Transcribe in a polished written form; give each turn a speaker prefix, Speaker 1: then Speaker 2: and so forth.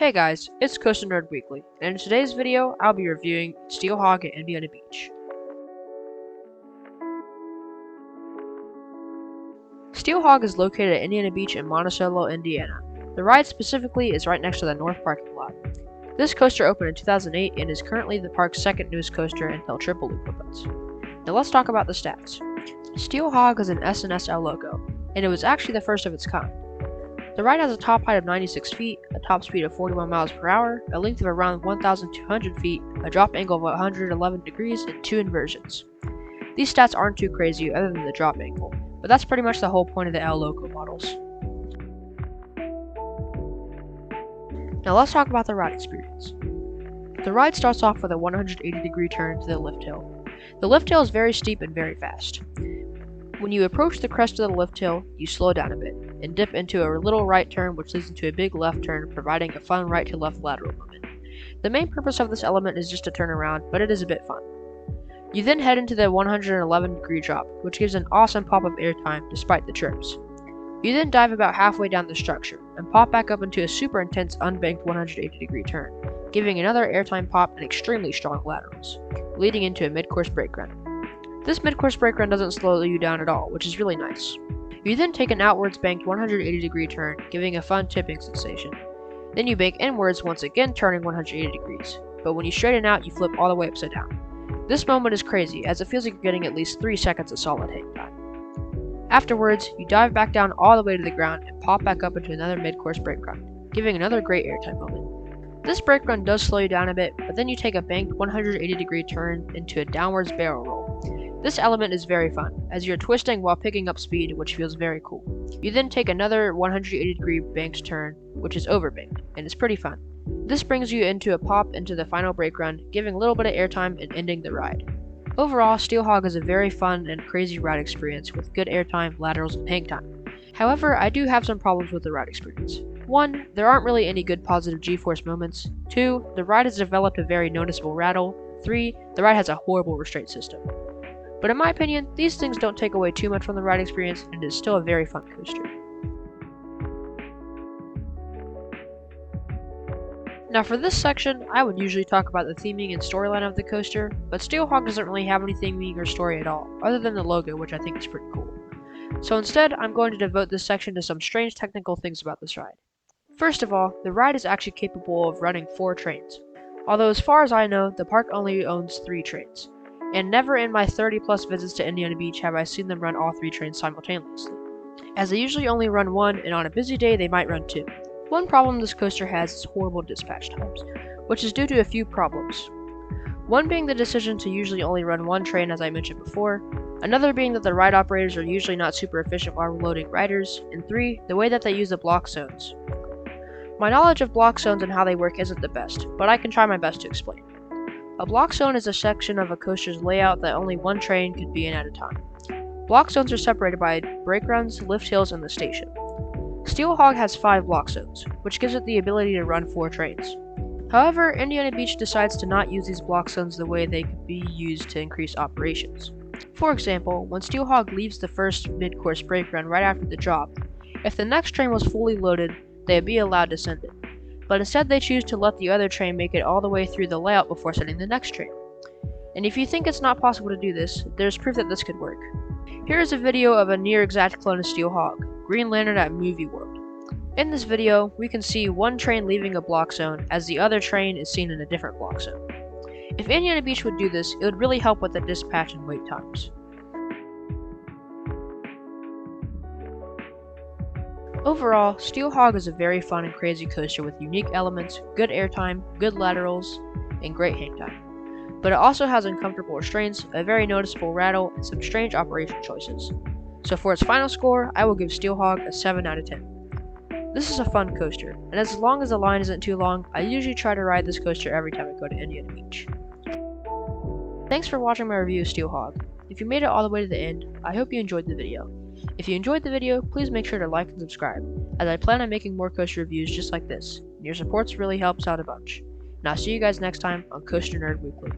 Speaker 1: Hey guys, it's Coaster Nerd Weekly, and in today's video, I'll be reviewing Steel Hawg at Indiana Beach. Steel Hawg is located at Indiana Beach in Monticello, Indiana. The ride specifically is right next to the north parking lot. This coaster opened in 2008 and is currently the park's second newest coaster until Triple Loop opens. Now let's talk about the stats. Steel Hawg is an S&SL Loco, and it was actually the first of its kind. The ride has a top height of 96 feet, a top speed of 41 miles per hour, a length of around 1,200 feet, a drop angle of 111 degrees, and 2 inversions. These stats aren't too crazy other than the drop angle, but that's pretty much the whole point of the L Loco models. Now let's talk about the ride experience. The ride starts off with a 180-degree turn to the lift hill. The lift hill is very steep and very fast. When you approach the crest of the lift hill, you slow down a bit and dip into a little right turn which leads into a big left turn, providing a fun right to left lateral movement. The main purpose of this element is just to turn around, but it is a bit fun. You then head into the 111-degree drop, which gives an awesome pop of airtime despite the trips. You then dive about halfway down the structure and pop back up into a super intense unbanked 180-degree turn, giving another airtime pop and extremely strong laterals, leading into a mid-course brake run. This mid-course brake run doesn't slow you down at all, which is really nice. You then take an outwards banked 180-degree turn, giving a fun tipping sensation. Then you bank inwards, once again turning 180 degrees, but when you straighten out, you flip all the way upside down. This moment is crazy, as it feels like you're getting at least 3 seconds of solid hang time. Afterwards, you dive back down all the way to the ground and pop back up into another mid-course brake run, giving another great airtime moment. This brake run does slow you down a bit, but then you take a banked 180-degree turn into a downwards barrel roll. This element is very fun, as you're twisting while picking up speed, which feels very cool. You then take another 180-degree banked turn, which is overbanked, and it's pretty fun. This brings you into a pop into the final brake run, giving a little bit of airtime and ending the ride. Overall, Steel Hawg is a very fun and crazy ride experience with good airtime, laterals, and hang time. However, I do have some problems with the ride experience. 1. There aren't really any good positive G-force moments. 2. The ride has developed a very noticeable rattle. 3. The ride has a horrible restraint system. But in my opinion, these things don't take away too much from the ride experience, and it is still a very fun coaster. Now for this section, I would usually talk about the theming and storyline of the coaster, but Steel Hawg doesn't really have any theming or story at all, other than the logo, which I think is pretty cool. So instead, I'm going to devote this section to some strange technical things about this ride. First of all, the ride is actually capable of running 4 trains, although as far as I know, the park only owns 3 trains. And never in my 30+ visits to Indiana Beach have I seen them run all 3 trains simultaneously, as they usually only run 1, and on a busy day they might run 2. One problem this coaster has is horrible dispatch times, which is due to a few problems. One being the decision to usually only run 1 train, as I mentioned before, another being that the ride operators are usually not super efficient while loading riders, and 3, the way that they use the block zones. My knowledge of block zones and how they work isn't the best, but I can try my best to explain. A block zone is a section of a coaster's layout that only 1 train could be in at a time. Block zones are separated by brake runs, lift hills, and the station. Steel Hawg has 5 block zones, which gives it the ability to run 4 trains. However, Indiana Beach decides to not use these block zones the way they could be used to increase operations. For example, when Steel Hawg leaves the first mid-course brake run right after the drop, if the next train was fully loaded, they would be allowed to send it. But instead they choose to let the other train make it all the way through the layout before sending the next train. And if you think it's not possible to do this, there's proof that this could work. Here is a video of a near exact clone of Steel Hawg, Green Lantern at Movie World. In this video, we can see one train leaving a block zone as the other train is seen in a different block zone. If Indiana Beach would do this, it would really help with the dispatch and wait times. Overall, Steel Hawg is a very fun and crazy coaster with unique elements, good airtime, good laterals, and great hang time. But it also has uncomfortable restraints, a very noticeable rattle, and some strange operation choices. So for its final score, I will give Steel Hawg a 7 out of 10. This is a fun coaster, and as long as the line isn't too long, I usually try to ride this coaster every time I go to Indiana Beach. Thanks for watching my review of Steel Hawg. If you made it all the way to the end, I hope you enjoyed the video. If you enjoyed the video, please make sure to like and subscribe, as I plan on making more coaster reviews just like this, and your support really helps out a bunch. And I'll see you guys next time on Coaster Nerd Weekly.